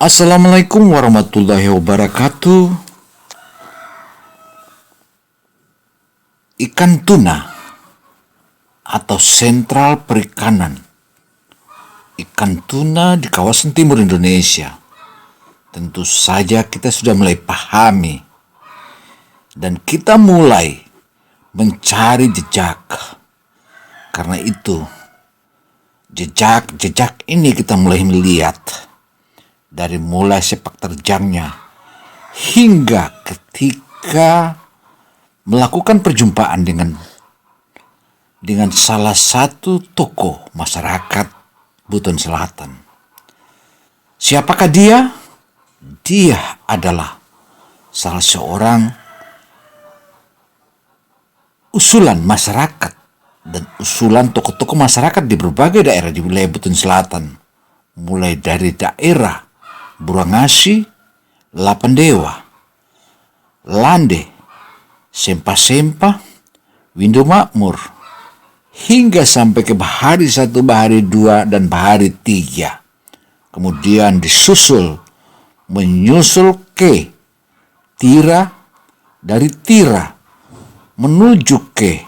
Assalamualaikum warahmatullahi wabarakatuh. Ikan tuna atau sentral perikanan ikan tuna di kawasan timur Indonesia. Tentu saja kita sudah mulai pahami dan kita mulai mencari jejak. Karena itu, jejak ini kita mulai melihat dari mulai sepak terjangnya hingga ketika melakukan perjumpaan dengan salah satu tokoh masyarakat Buton Selatan. Siapakah dia? Dia adalah salah seorang usulan masyarakat dan usulan tokoh-tokoh masyarakat di berbagai daerah di wilayah Buton Selatan, mulai dari daerah Burangasi, Lapandewa, Lande, Sempa-Sempa, Windo Makmur, hingga sampai ke Bahari 1, Bahari 2, dan Bahari 3. Kemudian menyusul ke Tira, dari Tira menuju ke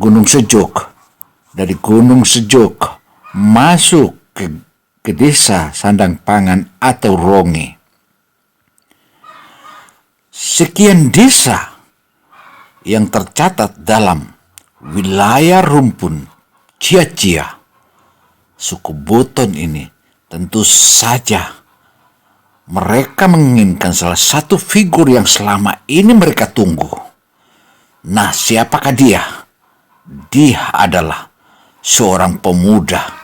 Gunung Sejok, dari Gunung Sejok masuk ke desa Sandang Pangan atau Ronge. Sekian desa yang tercatat dalam wilayah rumpun Cia-Cia suku Buton ini. Tentu saja mereka menginginkan salah satu figur yang selama ini mereka tunggu. Nah, siapakah dia? Dia adalah seorang pemuda,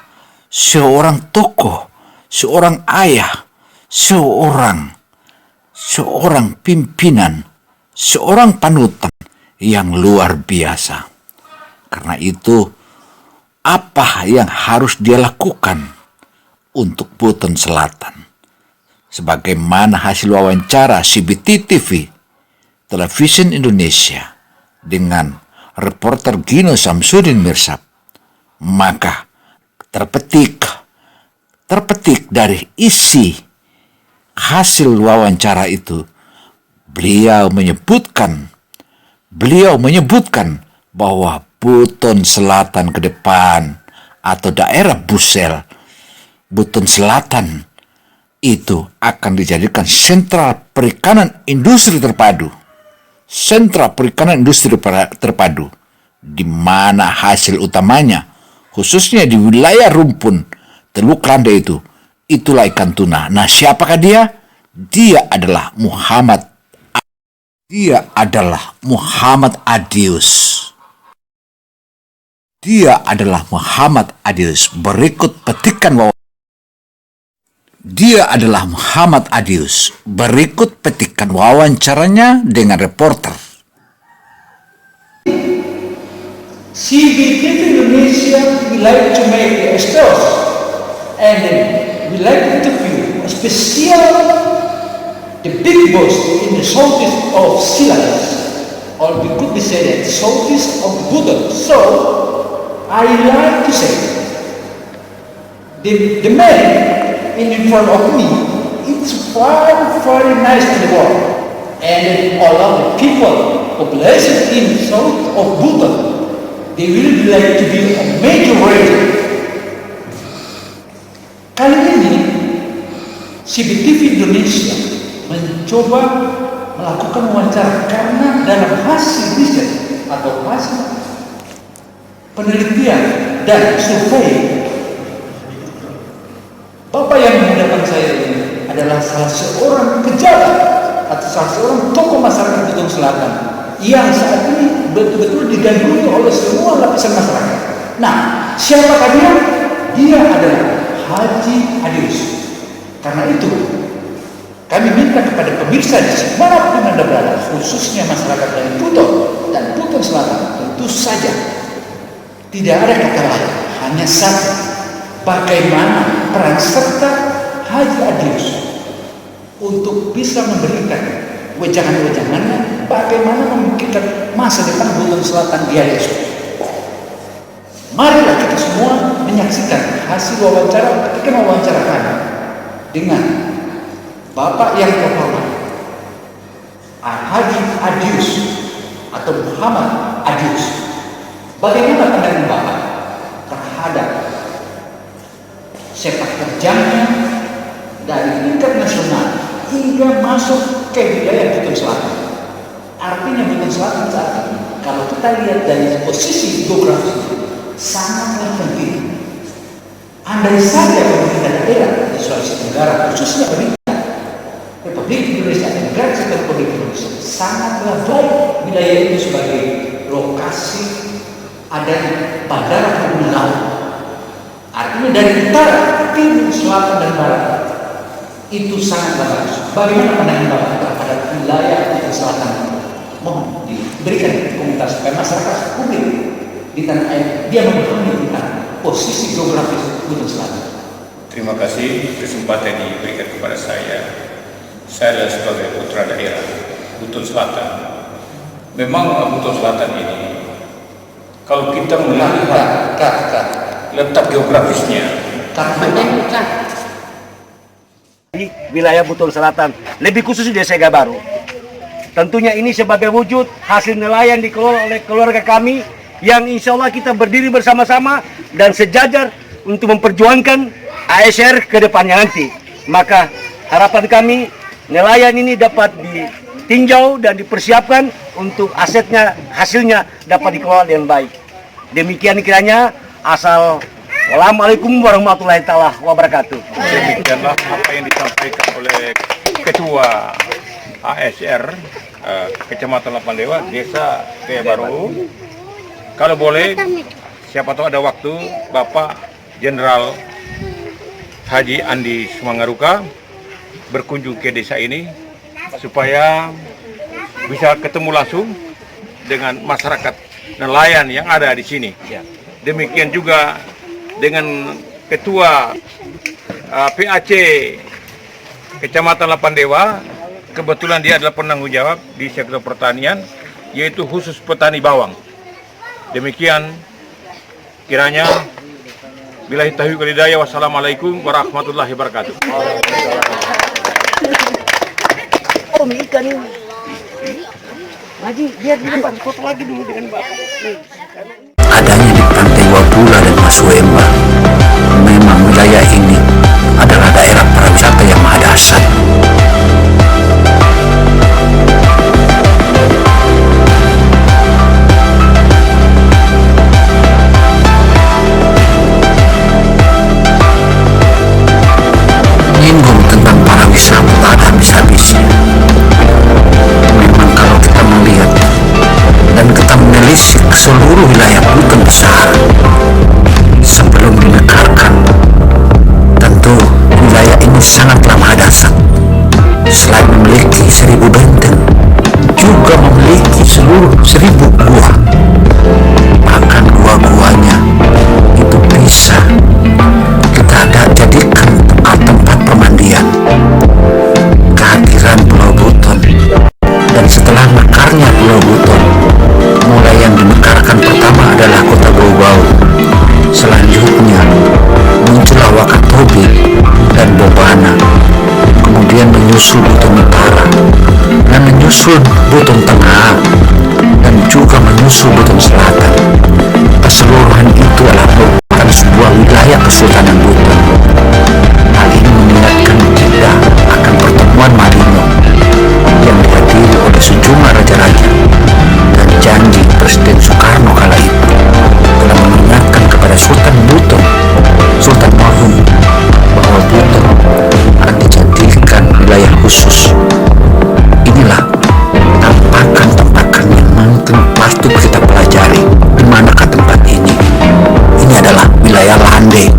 seorang tokoh, seorang ayah, seorang pimpinan, seorang panutan yang luar biasa. Karena itu, apa yang harus dia lakukan untuk Buton Selatan? Sebagaimana hasil wawancara CBT-TV, Television Indonesia, dengan reporter Gino Samsudin Mirsad, maka terpetik dari isi hasil wawancara itu, beliau menyebutkan bahwa Buton Selatan ke depan atau daerah Buton Selatan itu akan dijadikan sentral perikanan industri terpadu. Di mana hasil utamanya khususnya di wilayah rumpun Teluk Lande itulah ikan tuna. Nah, siapakah dia? Dia adalah Muhammad Adius. Berikut petikan wawancaranya dengan reporter. CBT Indonesia, we like to make a stores, and we like to interview especially the big boss in the southeast of Silas, or we could be said at southeast of Buton. So I like to say the man in front of me, it's very nice in the world, and all of the people population in south of Buton, they will like to be a major rail. Kali ini CBTV Indonesia mencoba melakukan wawancara karena dalam hasil riset atau hasil penelitian dan survei, Bapak yang menghadapan saya ini adalah salah seorang pejabat atau salah seorang tokoh masyarakat Buton Selatan yang saat ini betul-betul digandrungi oleh semua lapisan masyarakat. Nah, siapakah dia? Dia adalah Haji Adius. Karena itu, kami minta kepada pemirsa di dimanapun Anda berada, khususnya masyarakat dari Buton dan Buton Selatan, tentu saja tidak ada kata lain, hanya satu: bagaimana peran serta Haji Adius untuk bisa memberikan wejangan-wejangannya, bagaimana memikirkan masa depan Buton Selatan di Adius. Marilah kita semua menyaksikan hasil wawancara ketika wawancara kami dengan Bapak yang terhormat Haji Adius atau Muhammad Adius, bagaimana pandangan Bapak terhadap sepak terjangnya dari tingkat nasional hingga masuk ke wilayah Buton Selatan? Artinya Buton Selatan saat ini, kalau kita lihat dari posisi geografis, sangatlah penting. Andai saja pemerintah daerah di Sulawesi Tenggara, khususnya pemerintah Republik Indonesia dan Negara Kesatuan Republik Indonesia, sangatlah baik wilayah itu sebagai lokasi adanya bandara hubungan laut. Artinya dari utara, timur, selatan, dan barat itu sangatlah bagus. Bagaimana pandangan Bapak terhadap wilayah Buton Selatan? Mohon diberikan komentar supaya masyarakat publik di tanah air dia memahami tentang posisi geografis Buton Selatan. Terima kasih kesempatan yang diberikan kepada saya. Saya adalah sebagai putra daerah Buton Selatan. Memang Buton Selatan ini, kalau kita melihat letak geografisnya, di wilayah Buton Selatan, lebih khusus di Desa Gabaru. Tentunya ini sebagai wujud hasil nelayan dikelola oleh keluarga kami yang insya Allah kita berdiri bersama-sama dan sejajar untuk memperjuangkan ASR ke depannya nanti. Maka harapan kami nelayan ini dapat ditinjau dan dipersiapkan untuk asetnya, hasilnya dapat dikelola dengan baik. Demikian kiranya. Assalamualaikum warahmatullahi wabarakatuh. demikianlah apa yang disampaikan oleh Ketua ASR Kecamatan Lapandewa, Desa Gabaru. Kalau boleh, siapa tahu ada waktu Bapak Jenderal Haji Andi Sumangaruka berkunjung ke desa ini supaya bisa ketemu langsung dengan masyarakat nelayan yang ada di sini. Demikian juga dengan Ketua PAC Kecamatan Lapandewa, kebetulan dia adalah penanggung jawab di sektor pertanian, yaitu khusus petani bawang. Demikian kiranya. Billahi taufiq wal hidayah. Wassalamualaikum warahmatullahi wabarakatuh. Om ikan ini. Haji, biar di depan foto lagi dulu dengan Bapak. Adanya di pantai Wapula dan Masuemba, memang wilayah ini adalah daerah pariwisata yang maha dahsyat. Menyinggung tentang pariwisata tak ada habis-habisnya. Memang kalau kita melihat dan kita menelisik seluruh wilayah Buton besar sebelum dimekarkan, tentu wilayah ini sangatlah maha dahsyat. Selain memiliki 1000 benteng, juga memiliki seluruh 1000 gua. Bahkan gua-guanya itu bisa kita jadikan tempat pemandian. Kehadiran Pulau Buton dan setelah mekarnya Pulau Buton, mulai yang dimekarkan pertama adalah Kota Bau-Bau. Selanjutnya muncullah Wakatobi dan Bobana. Kemudian menyusul Buton Utara dan menyusul Buton Tengah dan juga menyusul Buton Selatan. Keseluruhan itu adalah merupakan sebuah wilayah Kesultanan Buton. Hal ini mengingatkan kita akan pertemuan Marino yang dihadiri oleh sejumlah raja-raja dan janji Presiden Soekarno kala itu telah mengingatkan kepada Sultan Buton, Sultan Mahmud, bahwa Buton akan dijadikan wilayah khusus. Inilah tampakan-tampakan yang mungkin patut kita pelajari. Di manakah tempat ini? Ini adalah wilayah Lande.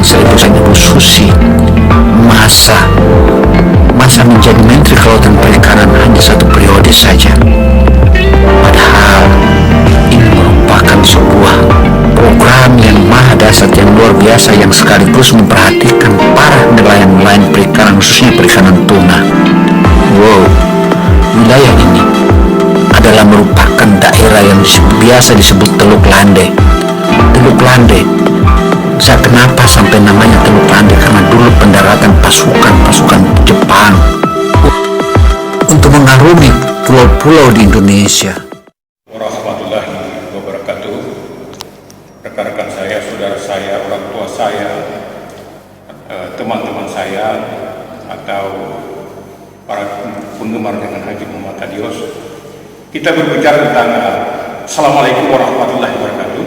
Bu Susi, masa menjadi Menteri Kelautan Perikanan hanya 1 periode saja. Padahal ini merupakan sebuah program yang maha dahsyat, yang luar biasa, yang sekaligus memperhatikan para nelayan-nelayan perikanan, khususnya perikanan tuna. Wow, wilayah ini adalah merupakan daerah yang biasa disebut Teluk Lande. Teluk Lande, kenapa sampai namanya Teluk Lande? Karena dulu pendaratan pasukan Jepang untuk mengarungi pulau-pulau di Indonesia. Warahmatullahi wabarakatuh. Rekan-rekan saya, saudara saya, orang tua saya, teman-teman saya, atau para penggemar dengan Haji Muhammad Adios, kita berbicara tentang Assalamualaikum warahmatullahi wabarakatuh.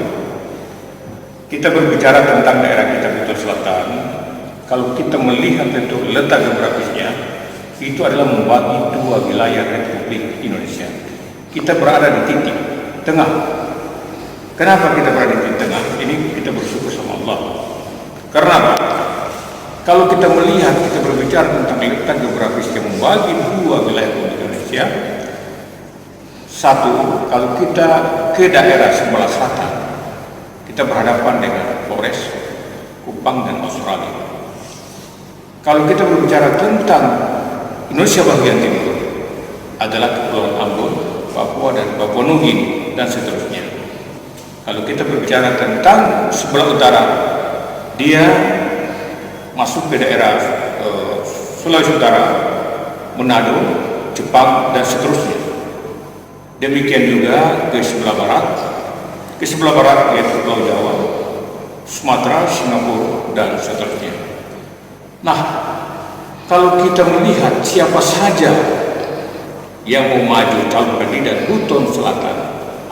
Kita berbicara tentang daerah kita Buton Selatan. Kalau kita melihat bentuk letak geografisnya, itu adalah membagi 2 wilayah Republik Indonesia. Kita berada di titik tengah. Kenapa kita berada di titik tengah? Ini kita bersyukur sama Allah. Karena apa? Kalau kita melihat, kita berbicara tentang letak geografis yang membagi 2 wilayah Republik Indonesia. Satu, kalau kita ke daerah sebelah selatan, kita berhadapan dengan Flores, Kupang, dan Australia. Kalau kita berbicara tentang Indonesia bagian timur, adalah Kepulauan Ambon, Papua, dan Papua Nugini, dan seterusnya. Kalau kita berbicara tentang sebelah utara, dia masuk ke daerah Sulawesi Utara, Manado, Jepang, dan seterusnya. Demikian juga ke sebelah barat. Ke sebelah barat yaitu Pulau Jawa, Sumatera, Singapura, dan seterusnya. Nah, kalau kita melihat siapa saja yang mau maju calon kandidat Buton Selatan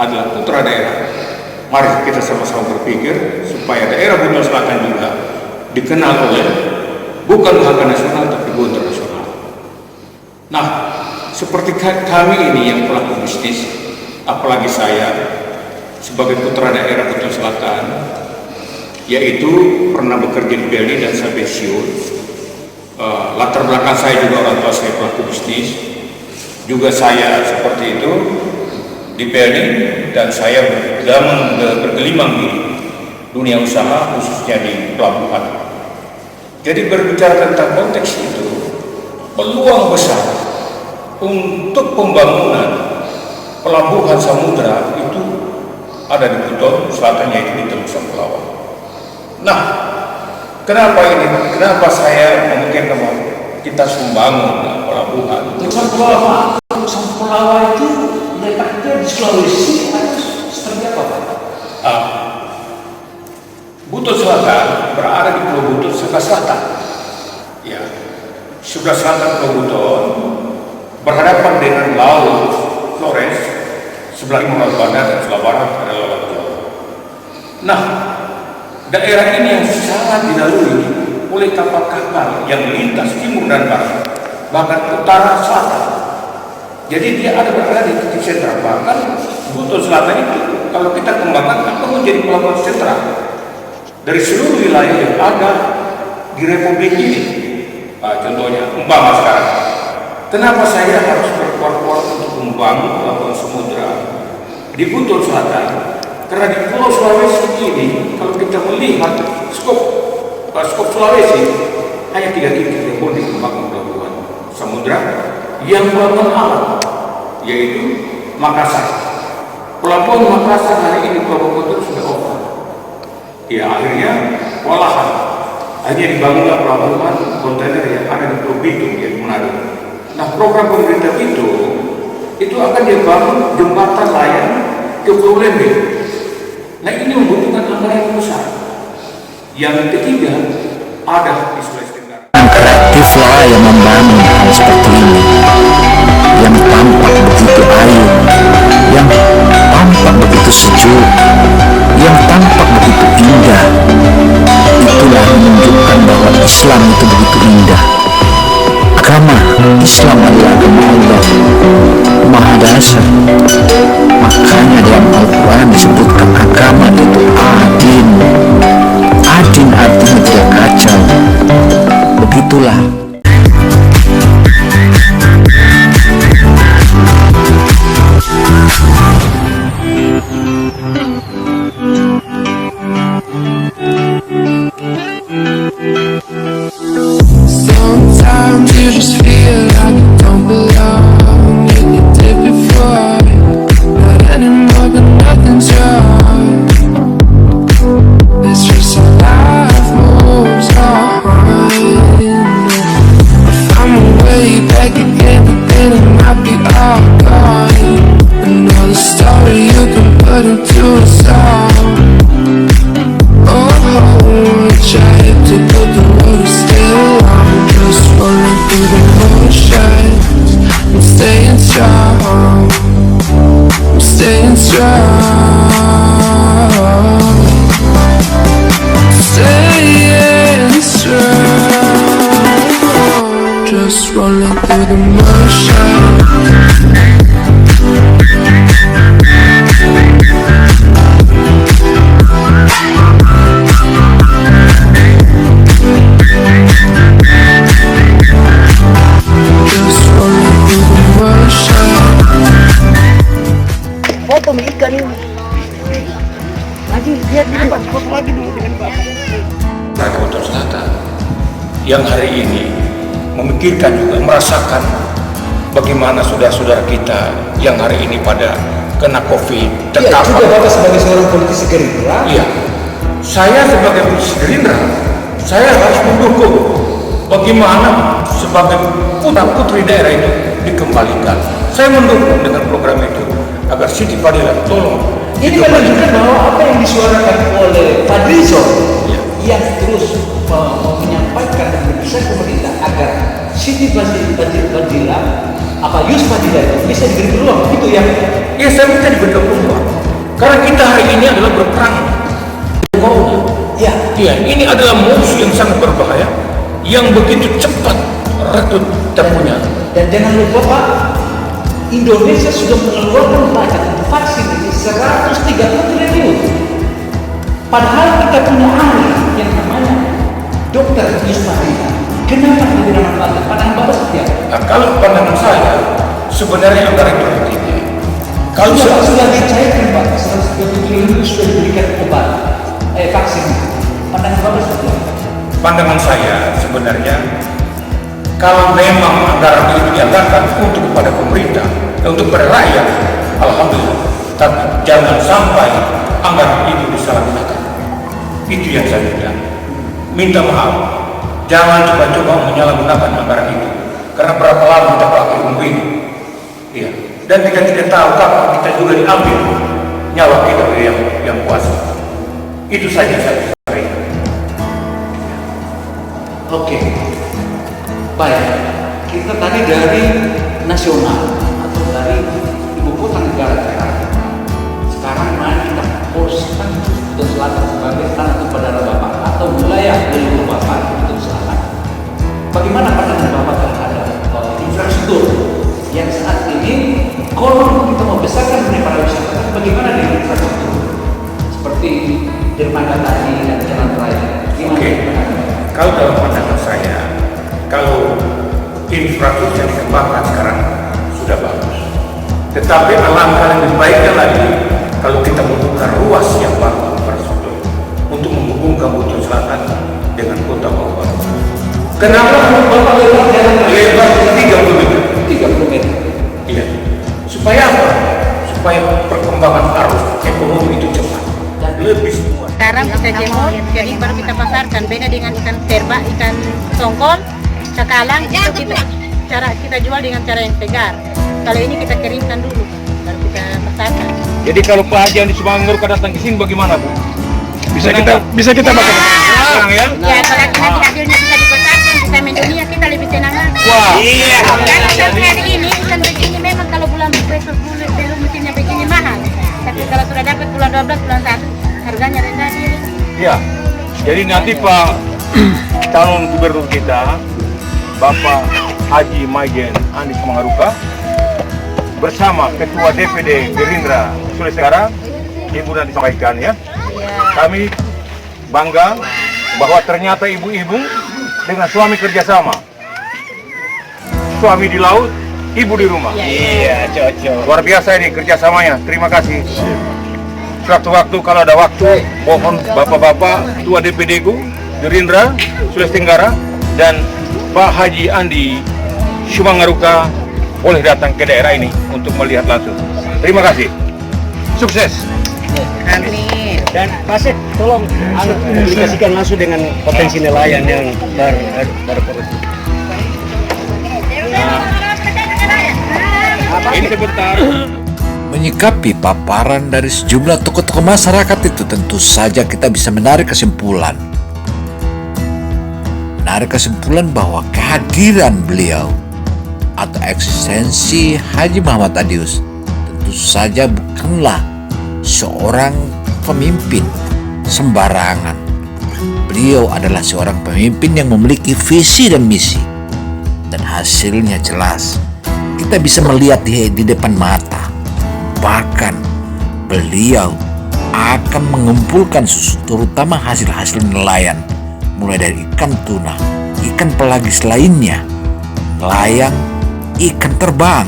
adalah putra daerah, mari kita sama-sama berpikir supaya daerah Buton Selatan juga dikenal oleh bukan harga nasional tapi go internasional. Nah, seperti kami ini yang pelaku bisnis, apalagi saya sebagai putra daerah Buton Selatan, yaitu pernah bekerja di BLI dan saya pensiun. Latar belakang saya juga orang tua saya pelaku bisnis, juga saya seperti itu di BLI, dan saya bergelimang di dunia usaha khususnya di pelabuhan. Jadi berbicara tentang konteks itu, peluang besar untuk pembangunan pelabuhan samudera itu ada di Buton Selatan, yaitu di Teluk Sampulawak. Nah, kenapa ini? Kenapa saya memikirkan kita membangun pelabuhan? Teluk Sampulawak itu letaknya di Sulawesi atau seperti apa, Pak? Buton Selatan berada di Pulau Buton sebelah selatan. Ya, sebelah selatan Pulau Buton berhadapan dengan Laut Flores, sebelah timur Laut Banda, dan sebelah barat adalah Laut Jawa. Nah, daerah ini yang sangat dilalui oleh kapal-kapal yang lintas timur dan barat, bahkan utara selatan. Jadi dia berada di titik sentra. Bahkan Buton Selatan itu kalau kita kembangkan akan menjadi pelabuhan sentra dari seluruh wilayah yang ada di Republik ini. Contohnya umpama sekarang, kenapa saya harus berkuat-kuat untuk membangun pelabuhan samudera di Buton Selatan? Karena di Pulau Sulawesi ini, kalau kita melihat skop Sulawesi, hanya 3 titik yang boleh dikembangkan pelabuhan samudera yang pelabuhan alam, yaitu Makassar. Pelabuhan Makassar hari ini pelabuhan itu sudah over. Ya, akhirnya walahan hanya dibangunlah pelabuhan kontainer yang ada di Pulau Bitung, yaitu Manado. Nah, program pemerintah itu akan dibangun jembatan layang ke Pulau Lembeh. Nah, ini membutuhkan anggaran yang besar. Yang ketiga, ada di Sulawesi Tenggara. Kreatiflah yang membangun hal seperti ini, yang tampak begitu ayu, yang tampak begitu sejuk, yang tampak begitu indah. Itulah menunjukkan bahwa Islam itu begitu indah. Agama Islam adalah agama Allah, maha dasar. Makanya dalam Al-Quran disebutkan agama itu adin. Adin artinya tidak the motion. Just rolling through the motion. Foto mi ikan ini. Lagi lihat di depan, foto lagi dulu dengan Bapak. Rakyat Buton Selatan yang hari ini memikirkan juga merasakan bagaimana saudara-saudara kita yang hari ini pada kena COVID Ya, juga terkapar. Bapak sebagai seorang politisi Gerindra. Iya, saya sebagai politisi Gerindra, saya harus mendukung bagaimana sebagai putra putri daerah itu dikembalikan. Saya mendukung dengan program itu agar Siti Fadila tolong. Ini menunjukkan bahwa apa yang disuarakan oleh Fadlizon Iya. yang terus menyampaikan dan mendesak pemerintah agar Siti Fadila Yus Fadila itu bisa diberi peluang, itu ya. Ya, saya minta diberi peluang karena kita hari ini adalah berperang corona. Ya, Iya, ini adalah musuh yang sangat berbahaya, yang begitu cepat rekrut temunya. dan jangan lupa Pak, Indonesia sudah mengeluarkan budget vaksin ini 130 triliun. Padahal kita punya ahli yang namanya Dr. Yus Fadila. Kenapa tidak memanfaatkan pandangan Bapak seperti apa? Nah, kalau pandangan saya, sebenarnya anggaran itu tinggi. Kalau Sudah dicairkan Pak, 130 triliun itu sudah diberikan obat, vaksin. Pandangan Bapak seperti apa? pandangan saya sebenarnya, kalau memang anggaran itu dianggarkan untuk kepada pemerintah, untuk kepada rakyat, alhamdulillah. Tapi jangan sampai anggaran itu disalahgunakan. Itu yang saya minta. Minta maaf. Jangan coba-coba menyalahgunakan anggaran itu. Karena berapa lama kita pakai untuk ini. Iya. Dan kita tidak tahu kapan kita juga diambil nyawa kita oleh yang kuasa. Itu saja saya. Oke, baik. Kita tadi dari nasional atau dari ibu kota negara sekarang. Sekarang mari kita poskan Buton Selatan sebagai tanah saudara Bapak atau wilayah leluhur Bapak Buton Selatan. Bagaimana pandangan Bapak terhadap infrastruktur yang saat ini kalau kita mau besarkan dunia pariwisata, bagaimana dengan infrastruktur seperti dermaga tadi dan jalan raya? Gimana Oke. pandangan Bapak? Kalau dalam pandangan saya, kalau infrastruktur yang dikembangkan sekarang sudah bagus. Tetapi alangkah lebih baiknya lagi kalau kita membuka ruas yang baru infrastruktur untuk menghubungkan Buton Selatan dengan kota Bogor. Kenapa Bapak lebar 30 meter? 30 meter. Iya. Supaya apa? Supaya perkembangan arus ekonomi itu cepat dan lebih semua. Sekarang kita jemur, jadi baru kita pasarkan. Beda dengan ikan terba, ikan tongkol, cakalang, itu kita jual dengan cara yang segar. Kalau ini kita keringkan dulu, baru kita pasarkan. Jadi kalau Pak Haji yang di Sumangguru datang ke sini bagaimana, Bu? Bisa kita pakai. Senang ya? Ya, kalau nanti hasilnya bisa dipasarkan, bisa mendunia, kita lebih senang lagi. Wah. Iya. Kalau sampai begini, ikan begini memang kalau bulan besok belum mesinnya begini mahal. Tapi kalau sudah dapat bulan 12, bulan 1, harganya rendah dia. Iya. Jadi nanti Pak calon gubernur kita, Bapak Haji Maijen Anies Mangaruka, bersama Ketua DPD Gerindra Sulawesi Tenggara, Ibu nanti sampaikan ya. Kami bangga bahwa ternyata ibu-ibu dengan suami kerjasama. Suami di laut, ibu di rumah. Iya, cocok. Luar biasa ini kerjasamanya. Terima kasih. Suatu-waktu kalau ada waktu, mohon bapak-bapak tua DPD ku, Gerindra Sulawesi Tenggara dan Pak Haji Andi Sumangaruka boleh datang ke daerah ini untuk melihat langsung. Terima kasih. Sukses. Amin. Dan Pak Sek, tolong komunikasikan langsung dengan potensi nelayan yang berproduksi. Ini sebentar. Menyikapi paparan dari sejumlah tokoh-tokoh masyarakat itu, tentu saja kita bisa menarik kesimpulan. Bahwa kehadiran beliau atau eksistensi Haji Muhammad Adius tentu saja bukanlah seorang pemimpin sembarangan. Beliau adalah seorang pemimpin yang memiliki visi dan misi. Dan hasilnya jelas. Kita bisa melihat di depan mata. Bahkan beliau akan mengumpulkan susu, terutama hasil-hasil nelayan, mulai dari ikan tuna, ikan pelagis lainnya, layang, ikan terbang,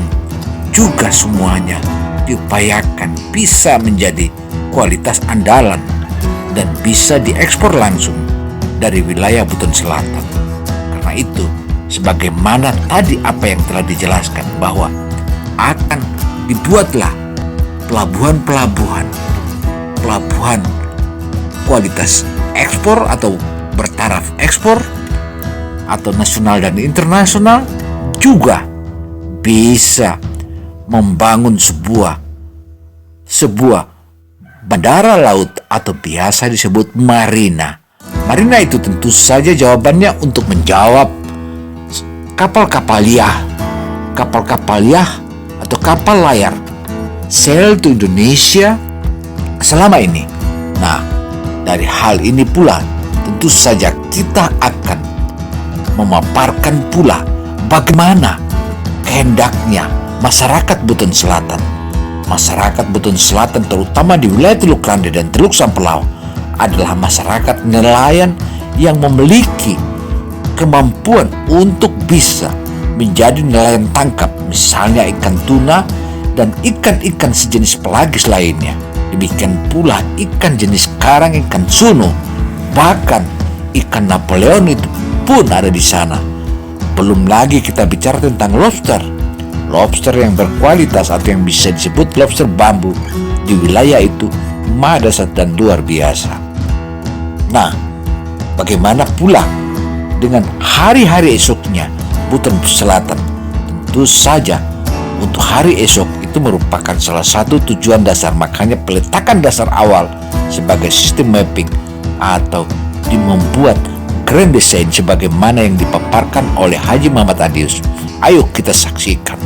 juga semuanya diupayakan bisa menjadi kualitas andalan dan bisa diekspor langsung dari wilayah Buton Selatan. Karena itu, sebagaimana tadi apa yang telah dijelaskan, bahwa akan dibuatlah pelabuhan kualitas ekspor atau bertaraf ekspor atau nasional dan internasional, juga bisa membangun sebuah bandara laut atau biasa disebut marina. Marina itu tentu saja jawabannya untuk menjawab kapal-kapal yah atau kapal layar sel to Indonesia selama ini. Nah, dari hal ini pula tentu saja kita akan memaparkan pula bagaimana kehendaknya masyarakat Buton Selatan. Masyarakat Buton Selatan terutama di wilayah Teluk Rande dan Teluk Sampelaw adalah masyarakat nelayan yang memiliki kemampuan untuk bisa menjadi nelayan tangkap, misalnya ikan tuna dan ikan-ikan sejenis pelagis lainnya. Demikian pula ikan jenis karang, ikan suno, bahkan ikan Napoleon itu pun ada di sana. Belum lagi kita bicara tentang lobster yang berkualitas atau yang bisa disebut lobster bambu di wilayah itu madasat dan luar biasa. Nah, bagaimana pula dengan hari-hari esoknya Buton Selatan? Tentu saja untuk hari esok itu merupakan salah satu tujuan dasar, makanya peletakan dasar awal sebagai sistem mapping atau membuat grand design sebagaimana yang dipaparkan oleh Haji Muhammad Adius. Ayo kita saksikan.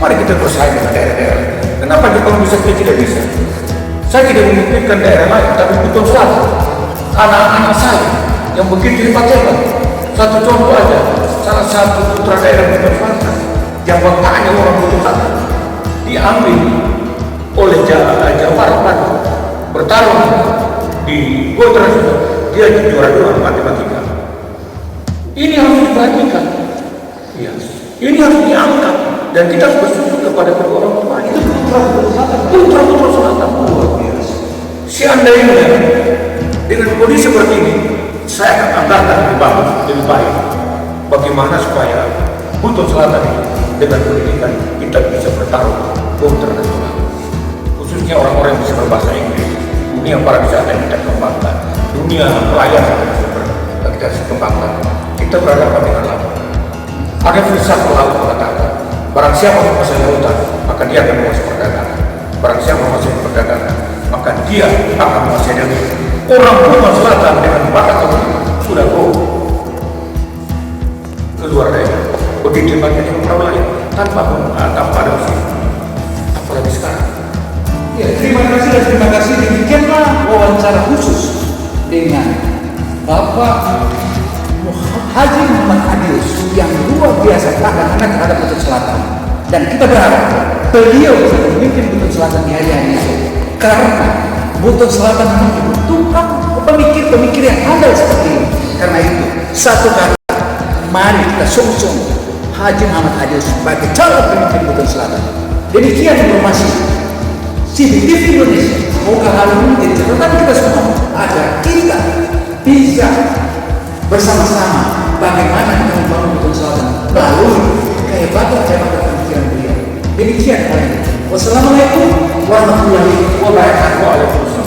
Mari kita bersaing dengan daerah-daerah. Kenapa di Indonesia tidak bisa? Saya tidak memikirkan daerah lain, tapi Buton Selatan. Anak-anak saya yang begitu hebat-hebat. Satu contoh aja, salah satu putra daerah Buton Selatan yang bapaknya orang Buton Selatan diambil oleh Jawara bertarung di Go Internasional, dia juara 2 matematika. Ini harus diperhatikan. Ya. Ini harus diangkat dan kita harus bersyukur kepada kedua orang tua. Itu putra Selatan luar biasa. Seandainya dengan kondisi seperti ini, saya akan anggarkan lebih baik. Bagaimana supaya Buton Selatan ini dengan pendidikan kita bisa bertarung ke internasional, khususnya orang-orang yang bisa berbahasa Inggris, dunia pariwisata yang kita kembangkan, dunia pelayanan yang kita kembangkan. Kita berhadapan dengan laut. Ada filsafat laut mengatakan, barang siapa menguasai lautan, maka dia akan menguasai perdagangan. Barang siapa menguasai perdagangan, maka dia akan menguasai negeri. Orang Buton Selatan dengan bakat sudah go ke luar daerah, begitu banyak yang orang lain tanpa ada usia. Apalagi sekarang. Ya, terima kasih. Demikianlah wawancara khusus dengan Bapak Haji Muhammad Adius yang luar biasa tahan terhadap Buton Selatan. Dan kita berharap beliau bisa memimpin Buton Selatan di hari-hari itu. Karena Buton Selatan membutuhkan pemikir-pemikir yang handal seperti ini. Karena itu, satu kata, mari kita sungsung Haji Muhammad Adius sebagai calon pemimpin Buton Selatan. Demikian informasi CCTV Indonesia. Semoga hal ini menjadi catatan kita semua agar kita bisa bersama-sama bagaimana kita membangun Buton Selatan melalui kehebatan pemikiran beliau. Demikian. Wassalamualaikum warahmatullahi wabarakatuh.